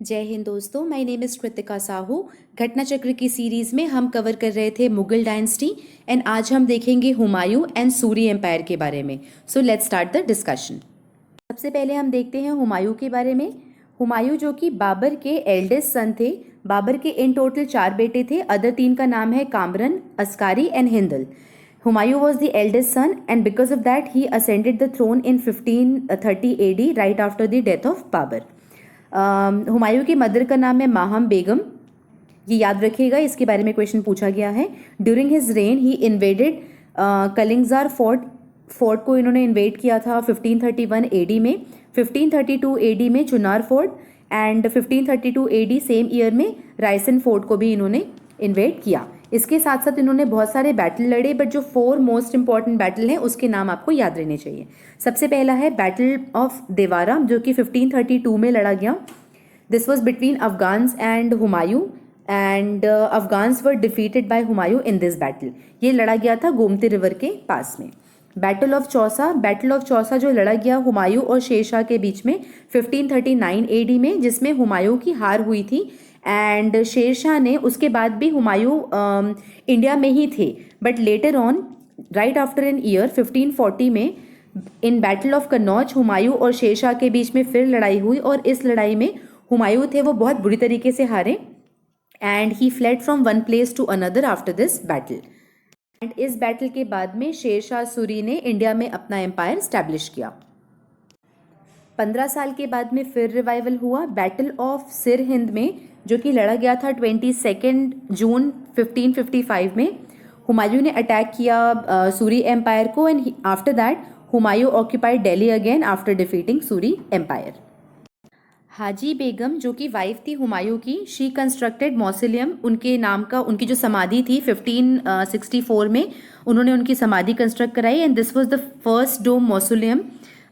जय हिंद दोस्तों, my name is Kritika Sahu. घटना चक्र की सीरीज़ में हम कवर कर रहे थे मुगल डायनेस्टी एंड आज हम देखेंगे हुमायूं एंड सूरी एम्पायर के बारे में। So let's start the discussion. सबसे पहले हम देखते हैं हुमायूं के बारे में। हुमायूं जो कि बाबर के एल्डेस्ट सन थे। बाबर के इन टोटल 4 बेटे थे। अदर 3 का नाम है Kamran, अस्कारी and Hindal. Humayun was the eldest son and because of that he ascended the throne in 1530 AD right after the death of Babur. Humayun की मदर का नाम है माहम बेगम। ये याद रखिएगा, इसके बारे में क्वेश्चन पूछा गया है। ड्यूरिंग हिज रेन ही इन्वेडेड कलिंगजार फोर्ट को इन्होंने इन्वेड किया था 1531 AD में, 1532 AD में Chunar fort and 1532 AD same year में रायसन फोर्ट को भी इन्होंने इन्वेड किया। इसके साथ साथ इन्होंने बहुत सारे बैटल लड़े, बट जो 4 मोस्ट इंपॉर्टेंट बैटल हैं उसके नाम आपको याद रहने चाहिए। सबसे पहला है बैटल ऑफ देवारा जो कि 1532 में लड़ा गया। This was between Afghans and Humayun and Afghans were defeated by Humayun in this battle. ये लड़ा गया था गोमती रिवर के पास में। बैटल ऑफ चौसा जो लड़ा गया हुमायूं और शेरशाह के बीच में 1539 AD में, जिसमें हुमायूं की हार हुई थी एंड शेरशाह ने, उसके बाद भी हुमायूं इंडिया में ही थे, but later on right after an year 1540 में in battle of Kannauj Humayun और शेरशाह के बीच में फिर लड़ाई हुई और इस लड़ाई में हुमायूं थे वो बहुत बुरी तरीके से हारे and he fled from one place to another after this battle. And इस बैटल के बाद में शेरशाह सूरी ने इंडिया में अपना एम्पायर स्टैब्लिश किया। 15 साल के बाद में फिर रिवाइवल हुआ बैटल ऑफ सिर हिंद में, जो कि लड़ा गया था 22 जून 1555 में। हुमायूं ने अटैक किया सूरी एम्पायर को and after that Humayun occupied Delhi again after defeating Suri empire. Haji Begum जो कि वाइफ थी हुमायूं की, शी कंस्ट्रक्टेड मौसोलियम, उनके नाम का, उनकी जो समाधि थी 1564 में उन्होंने उनकी समाधि कंस्ट्रक्ट कराई and this was the first dome mausoleum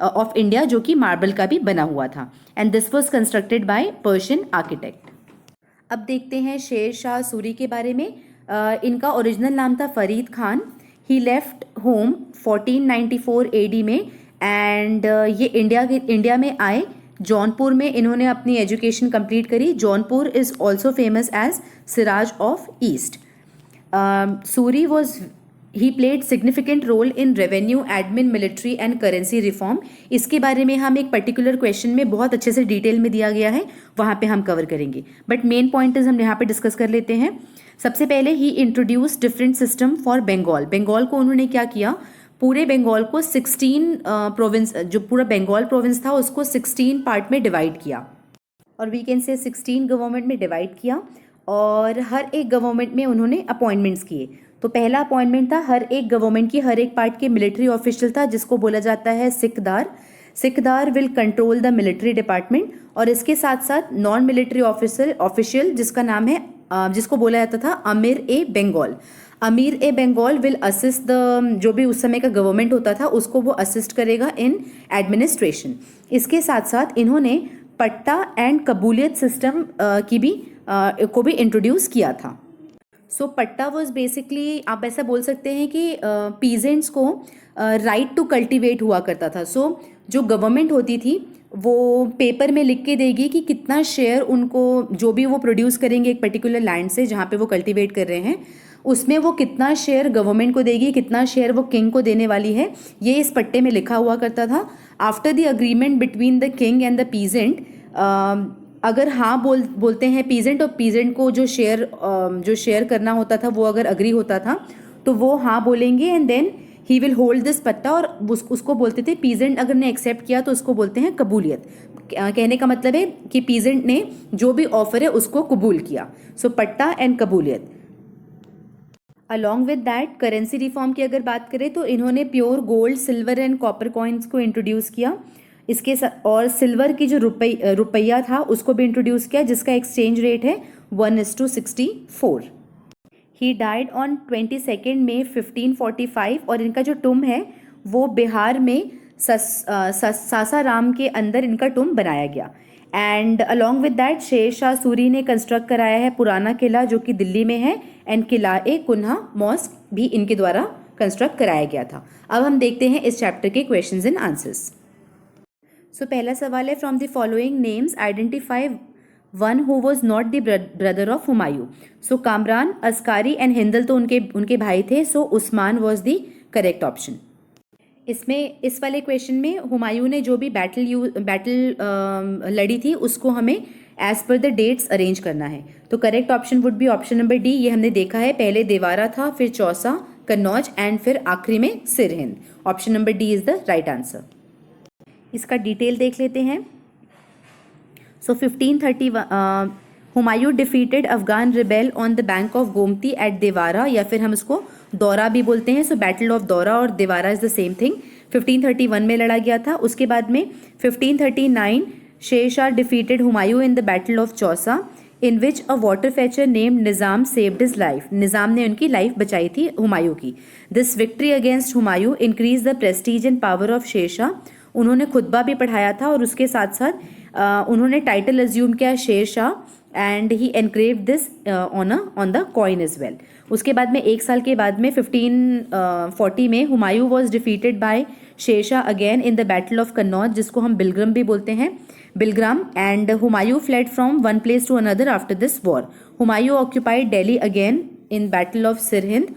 of India जो कि मार्बल का भी बना हुआ था and this was constructed by Persian architect. अब देखते हैं शेर शाह सूरी के बारे में। इनका ओरिजिनल नाम था Farid Khan. He left home 1494 AD में एंड ये इंडिया में आए। जौनपुर में इन्होंने अपनी एजुकेशन कंप्लीट करी। Jaunpur is also famous as Siraj of east. Suri was he played significant role in revenue, admin, military and currency reform. इसके बारे में हम एक पर्टिकुलर क्वेश्चन में बहुत अच्छे से डिटेल में दिया गया है, वहाँ पे हम कवर करेंगे, बट मेन पॉइंट्स हम यहाँ पे डिस्कस कर लेते हैं। सबसे पहले ही introduce different system for Bengal. Bengal को उन्होंने क्या किया, पूरे बंगाल को 16 प्रोविंस, जो पूरा बंगाल प्रोविंस था उसको 16 पार्ट में डिवाइड किया और वी कैन से 16 गवर्नमेंट में डिवाइड किया और हर एक गवर्नमेंट में उन्होंने अपॉइंटमेंट्स किए। तो पहला अपॉइंटमेंट था हर एक गवर्नमेंट की हर एक पार्ट के मिलिट्री ऑफिशियल था, जिसको बोला जाता है sikdar. Sikdar will control the military department और इसके साथ साथ नॉन मिलिट्री ऑफिशियल जिसका नाम है, जिसको बोला जाता था अमीर ए बंगाल। अमीर ए बंगाल विल असिस्ट द, जो भी उस समय का गवर्नमेंट होता था उसको वो असिस्ट करेगा इन एडमिनिस्ट्रेशन। इसके साथ साथ इन्होंने पट्टा एंड कबूलियत सिस्टम को भी इंट्रोड्यूस किया था। सो पट्टा वॉज बेसिकली, आप ऐसा बोल सकते हैं कि पीजेंट्स को राइट टू कल्टिवेट हुआ करता था। सो जो गवर्नमेंट होती थी वो पेपर में लिख के देगी कि कितना शेयर उनको, जो भी वो प्रोड्यूस करेंगे एक पर्टिकुलर लैंड से जहाँ पे वो कल्टिवेट कर रहे हैं, उसमें वो कितना शेयर गवर्नमेंट को देगी, कितना शेयर वो किंग को देने वाली है, ये इस पट्टे में लिखा हुआ करता था। After the agreement between the king and the peasant, अगर हाँ बोलते हैं पीजेंट और पीजेंट को जो शेयर करना होता था वो अगर अग्री होता था तो वो हाँ बोलेंगे and then he will hold this पट्टा और उसको बोलते थे, पीजेंट अगर ने एक्सेप्ट किया तो उसको बोलते हैं कबूलियत। कहने का मतलब है कि पीजेंट ने जो भी ऑफर है उसको कबूल किया। So patta and kabuliyat. Along with that currency reform की अगर बात करें तो इन्होंने pure gold, silver and copper coins को इंट्रोड्यूस किया। इसके और सिल्वर की जो रुपया था उसको भी इंट्रोड्यूस किया, जिसका एक्सचेंज रेट है 1:64। ही डाइड ऑन 22 मई 1545 और इनका जो टुम है वो बिहार में सासाराम के अंदर इनका टुम बनाया गया। एंड अलॉन्ग विद दैट शेर शाह सूरी ने कंस्ट्रक्ट कराया है पुराना किला जो कि दिल्ली में है and Qila A Kuhna mosque भी इनके द्वारा कंस्ट्रक्ट कराया गया था। अब हम देखते हैं इस चैप्टर के क्वेश्चंस एंड आंसर्स। सो पहला सवाल है, from the following names identify one who was not the brother of Humayun. So Kamran, Askari and Hindal तो उनके भाई थे. So Usman was the correct option. इसमें इस वाले क्वेश्चन में हुमायूं ने जो भी बैटल लड़ी थी उसको हमें as per the dates arrange करना है. तो correct option would be option number D. ये हमने देखा है, पहले देवारा था, फिर चौसा, कन्नौज एंड फिर आखिरी में Sirhind. Option number D is the right answer. इसका डिटेल देख लेते हैं. So 1531 Humayun defeated Afghan rebel on the bank of Gomti at Dewara, या फिर हम इसको दौरा भी बोलते हैं. सो बैटल ऑफ दौरा और Devara is the same thing. 1531 में लड़ा गया था. उसके बाद में 1539 Sher Shah defeated Humayun in the battle of Chausa in which a water fetcher named Nizam saved his life. Nizam ने उनकी लाइफ बचाई थी हुमायूं की. This victory against Humayun increase the prestige and power of Sher Shah. उन्होंने खुतबा भी पढ़ाया था और उसके साथ साथ उन्होंने टाइटल अज्यूम किया Sher Shah and he engrave this on the coin as well. उसके बाद में एक साल के बाद में 1540 में Humayun was defeated by Sher Shah again in the battle of Kannauj, जिसको हम बिलग्राम भी बोलते हैं, Bilgram. And Humayun fled from one place to another after this war. Humayun occupied Delhi again in battle of Sirhind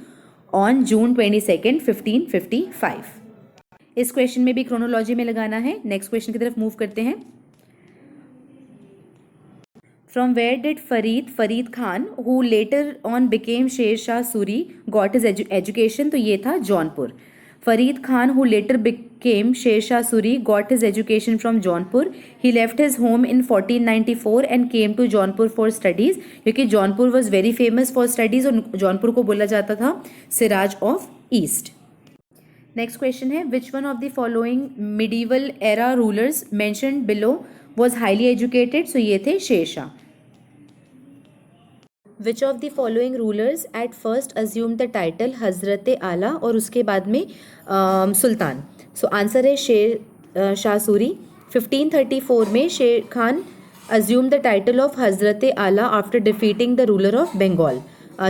on June 22, 1555. इस क्वेश्चन में भी क्रोनोलॉजी में लगाना है. नेक्स्ट क्वेश्चन की तरफ मूव करते हैं. From where did Farid Khan, who later on became Sher Shah Suri, got his education? तो ये था Jaunpur. Farid Khan, who later became Sher Shah Suri, got his education from Jaunpur. He left his home in 1494 and came to Jaunpur for studies, क्योंकि Jaunpur was very famous for studies और जौनपुर को बोला जाता था Siraj of east. Next question है, which one of the following medieval era rulers mentioned below was highly educated? So ये थे Sher Shah. Which of the following rulers at first assumed the title हजरत आला और उसके बाद में सुल्तान? सो आंसर है शेर शाह सूरी. 1534 में शेर Khan assumed the title of Hazrat Ala after defeating the ruler of Bengal,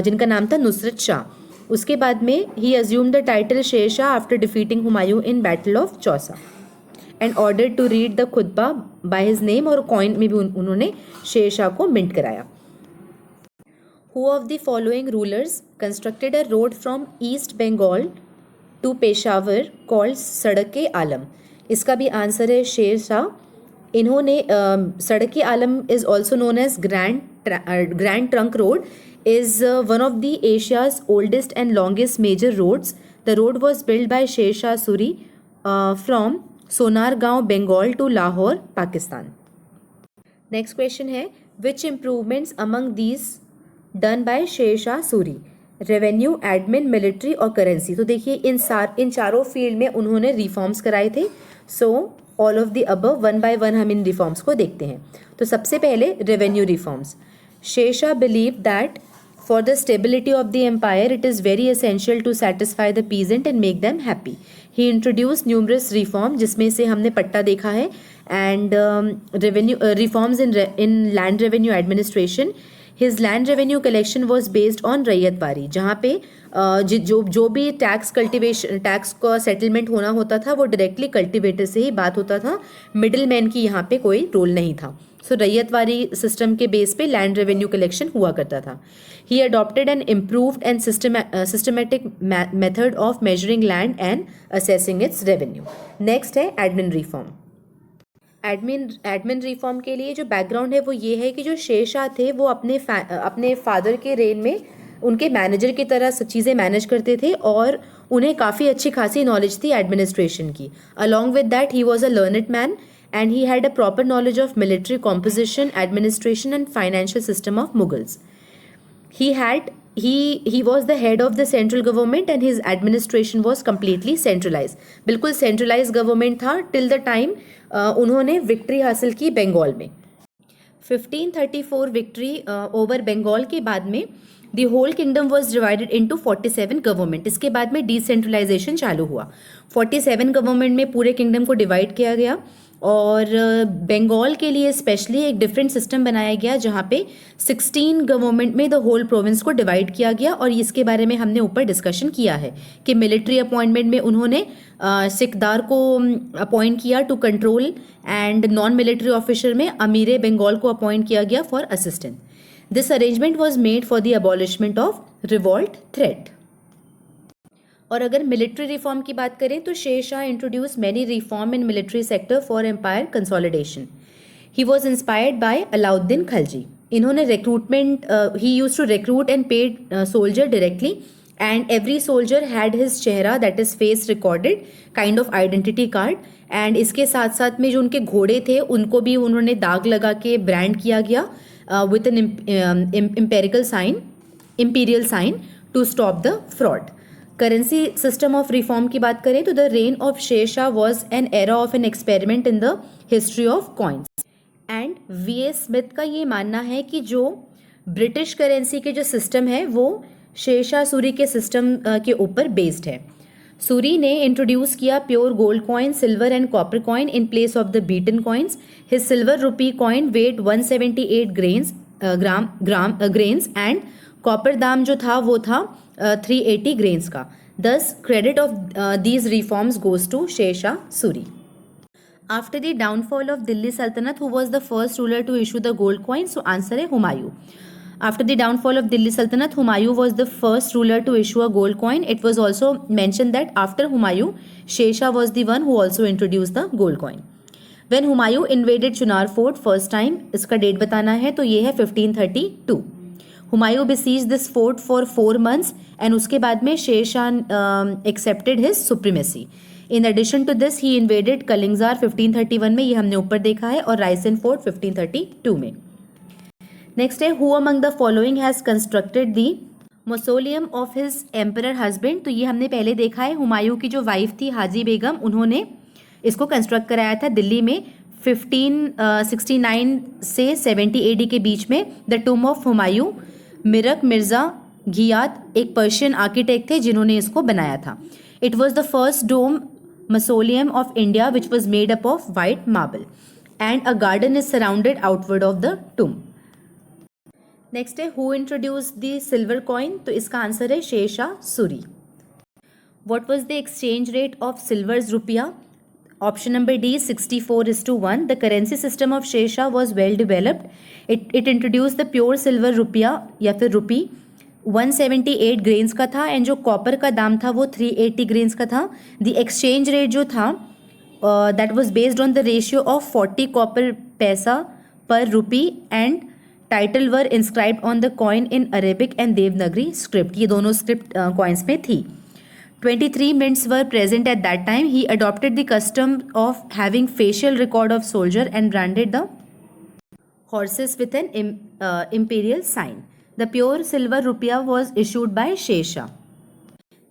जिनका नाम था नुसरत शाह. उसके बाद में ही assumed the title Sher Shah after defeating Humayun in battle of Chausa and order to read the khutba by his name, और कॉइन में भी उन्होंने शेर शाह को मिंट कराया. Who of the following rulers constructed a road from East Bengal to Peshawar called सड़क-ए-आलम? इसका भी answer है शेर शाह. इन्होंने सड़क-ए-आलम is also known as Grand Trunk Road, is one of the Asia's oldest and longest major roads. The road was built by Sher Shah Suri from Sonargaon, Bengal to Lahore, Pakistan. Next question है, which improvements among these done by Sher Shah Suri? Revenue, admin, military और currency. तो देखिए इन चारों field में उन्होंने reforms कराए थे. So all of the above, one by one हम इन रिफॉर्म्स को देखते हैं. तो सबसे पहले revenue reforms. Sher Shah believe that for the stability of the empire it is very essential to satisfy the peasant and make them happy. He introduce numerous reform, जिसमें से हमने पट्टा देखा है, and revenue reforms in land revenue administration. His land revenue collection was based on raiyatwari, जहाँ पे जो भी tax का सेटलमेंट होना होता था वो डायरेक्टली कल्टिवेटर से ही बात होता था. मिडिल मैन की यहाँ पे कोई रोल नहीं था. सो रैयतवारी सिस्टम के बेस पे लैंड रेवेन्यू कलेक्शन हुआ करता था. He adopted an improved and systematic method of measuring land and assessing its revenue. Next है एडमिन रिफॉर्म. एडमिन रिफॉर्म के लिए जो बैकग्राउंड है वो ये है कि जो शेर शाह थे वो अपने फादर के रेन में उनके मैनेजर की तरह चीज़ें मैनेज करते थे और उन्हें काफ़ी अच्छी खासी नॉलेज थी एडमिनिस्ट्रेशन की. Along with that he was a learned man and he had a proper knowledge of military composition, administration and financial system of Mughals. He was the head of the central government and his administration was completely centralized. बिल्कुल centralized government था till the time उन्होंने victory हासिल की बंगाल में. 1534 victory over Bengal के बाद में the whole kingdom was divided into 47 government. इसके बाद में decentralization चालू हुआ. 47 गवर्नमेंट में पूरे किंगडम को डिवाइड किया गया और बंगाल के लिए स्पेशली एक डिफरेंट सिस्टम बनाया गया जहाँ पे 16 गवर्नमेंट में द होल प्रोविंस को डिवाइड किया गया। और इसके बारे में हमने ऊपर डिस्कशन किया है कि मिलिट्री अपॉइंटमेंट में उन्होंने सिकदार को अपॉइंट किया to control, and non military officer में अमीर बंगाल को अपॉइंट किया गया for assistant. This arrangement was made for the abolishment of revolt threat. और अगर मिलिट्री रिफॉर्म की बात करें तो Sher Shah introduce many reform in military sector for empire consolidation. He was inspired by Alauddin Khalji. इन्होंने recruitment, he use to recruit and paid soldier directly, and every soldier had his चेहरा, that is face recorded, kind of identity card. And इसके साथ साथ में जो उनके घोड़े थे उनको भी उन्होंने दाग लगा के ब्रांड किया गया with an imperial sign to stop the fraud. Currency system of reform की बात करें तो the rain of Sher Shah was an era of an experiment in the history of coins. And VA. Smith का ये मानना है कि जो ब्रिटिश करेंसी के जो सिस्टम है वो शेर शाह सूरी के सिस्टम के ऊपर बेस्ड है। सूरी ने इंट्रोड्यूस किया pure gold coin, silver and copper coin in place of the beaten coins. His silver rupee coin weight 178 grains and copper dam जो था वो था 380 ग्रेन्स का। Thus credit of these reforms goes to Sher Shah Suri. After the downfall of Delhi Sultanate, who was the first ruler to issue the gold coin? So answer है Humayun. After the downfall of Delhi Sultanate, Humayun was the first ruler to issue a gold coin. It was also mentioned that after Humayun, Sher Shah was the one who also introduced the gold coin. When Humayun invaded Chunar Fort first time, इसका date बताना है तो ये है 1532. Humayun besieged this fort for 4 months and उसके बाद में Sher Shah accepted his supremacy. In addition to this, he invaded कलिंगजार 1531 में, ये हमने ऊपर देखा है, और रायसेन फोर्ट 1532 में। नेक्स्ट है who among the following has constructed the mausoleum of his emperor husband? तो ये हमने पहले देखा है, हुमायूं की जो वाइफ थी हाजी बेगम, उन्होंने इसको कंस्ट्रक्ट कराया था दिल्ली में 1569 से 70 AD के बीच में। The tomb of Humayun, Mirak Mirza Ghiyath एक पर्शियन आर्किटेक्ट थे जिन्होंने इसको बनाया था। It was the first dome mausoleum of India which was made up of white marble and a garden is surrounded outward of the tomb. Next है who introduced the silver coin? तो इसका answer है शेर Shah Suri. What was the exchange rate of silver's rupiah? Option number D 64:1. The currency system of Sher Shah was well developed. It introduced the pure silver rupiah या फिर रुपी 178 grains का था, and जो copper का दाम था वो 380 ग्रेन्स का था। द एक्सचेंज रेट जो था that was based on the ratio of 40 copper paisa per rupee, and title were inscribed on the coin in Arabic and Devanagari script. ये दोनों स्क्रिप्ट कॉइन्स में थी। 23 mints were present at that time. He adopted the custom of having facial record of soldier and branded the horses with an imperial sign. The pure silver rupiah was issued by Sher Shah.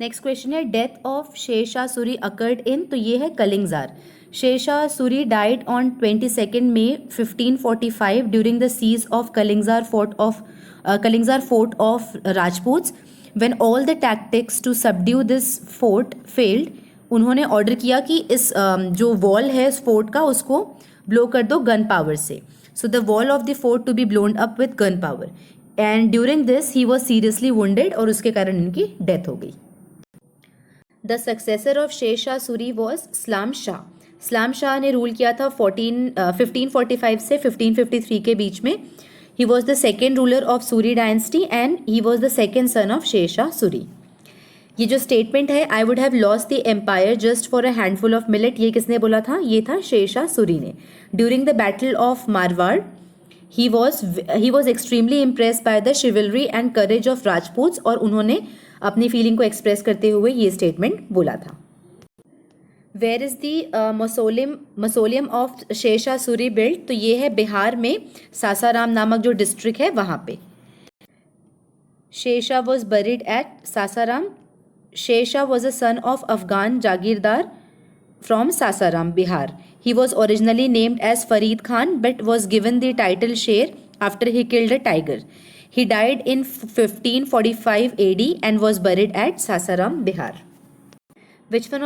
Next question है death of Sher Shah Suri occurred in, तो ये है कलिंगजार। Sher Shah Suri died on 22nd May 1545 during the siege of Kalingzar fort of Rajputs. When all the tactics to subdue this fort failed, उन्होंने order किया कि इस जो wall है इस फोर्ट का उसको ब्लो कर दो गन पावर से। So the wall of the fort to be blown up with gun power. And during this he was seriously wounded और उसके कारण इनकी डेथ हो गई। The successor of Sher Shah Suri was सलाम शाह। सलाम शाह ने रूल किया था 1545 से 1553 के बीच में। He was the second ruler of Suri dynasty and he was the second son of Sher Shah Suri. ये जो स्टेटमेंट है I would have lost the empire just for a handful of millet, ये किसने बोला था? ये था शेर शाह सूरी ने। During the battle of Marwar he was extremely impressed by the chivalry and courage of Rajputs, और उन्होंने अपनी फीलिंग को एक्सप्रेस करते हुए ये स्टेटमेंट बोला था। Where is the mausoleum of शेर शाह सूरी built? तो ये है बिहार में सासाराम नामक जो डिस्ट्रिक्ट है वहाँ पे। शेर Shah was buried at Sasaram. Sher Shah was a son of Afghan jagirdar from Sasaram, Bihar. He was originally named as Farid Khan but was given the title Sher after he killed a tiger. He died in 1545 AD and was buried at Sasaram, Bihar. Which one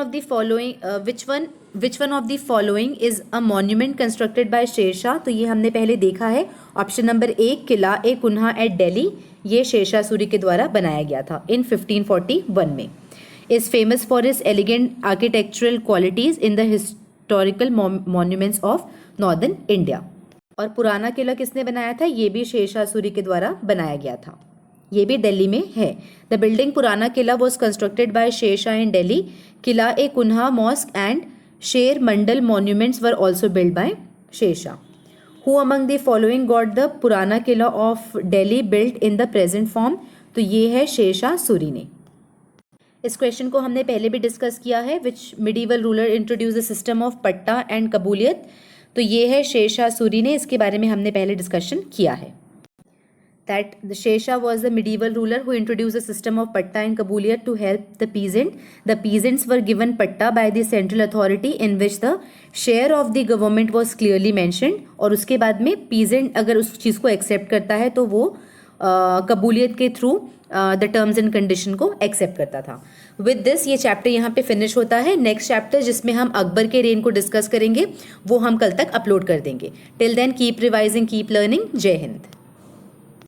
which one of the following is a monument constructed by Sher Shah? तो ये हमने पहले देखा है। Option number A, Qila A Kuhna at Delhi, ये शेरशाह सूरी के द्वारा बनाया गया था इन 1541 में। Is famous for is elegant architectural qualities in the historical monuments of northern India. और पुराना किला किसने बनाया था? ये भी शेरशाह सूरी के द्वारा बनाया गया था, ये भी दिल्ली में है। The building Purana Qila was constructed by Sher Shah in Delhi. Qila A Kuhna mosque and Sher Mandal monuments were also build by Sher Shah. Who among the following got the Purana Qila of Delhi built in the present form? तो ये है शेरशाह सूरी ने। इस क्वेश्चन को हमने पहले भी डिस्कस किया है। Which medieval ruler introduce the system of patta and kabuliyat? तो ये है शेरशाह सूरी ने, इसके बारे में हमने पहले डिस्कशन किया है। That the Shesha was the medieval ruler who introduced a system of patta and kabuliyat to help the peasant. The peasants were given patta by the central authority in which the share of the government was clearly mentioned. और उसके बाद में peasant अगर उस चीज़ को accept करता है तो वो कबूलियत के through the terms and condition को एक्सेप्ट करता था। विद दिस ये चैप्टर यहाँ पे फिनिश होता है। नेक्स्ट चैप्टर जिसमें हम अकबर के रेन को डिस्कस करेंगे वो हम कल तक अपलोड कर देंगे। Till then keep revising, keep learning. जय हिंद।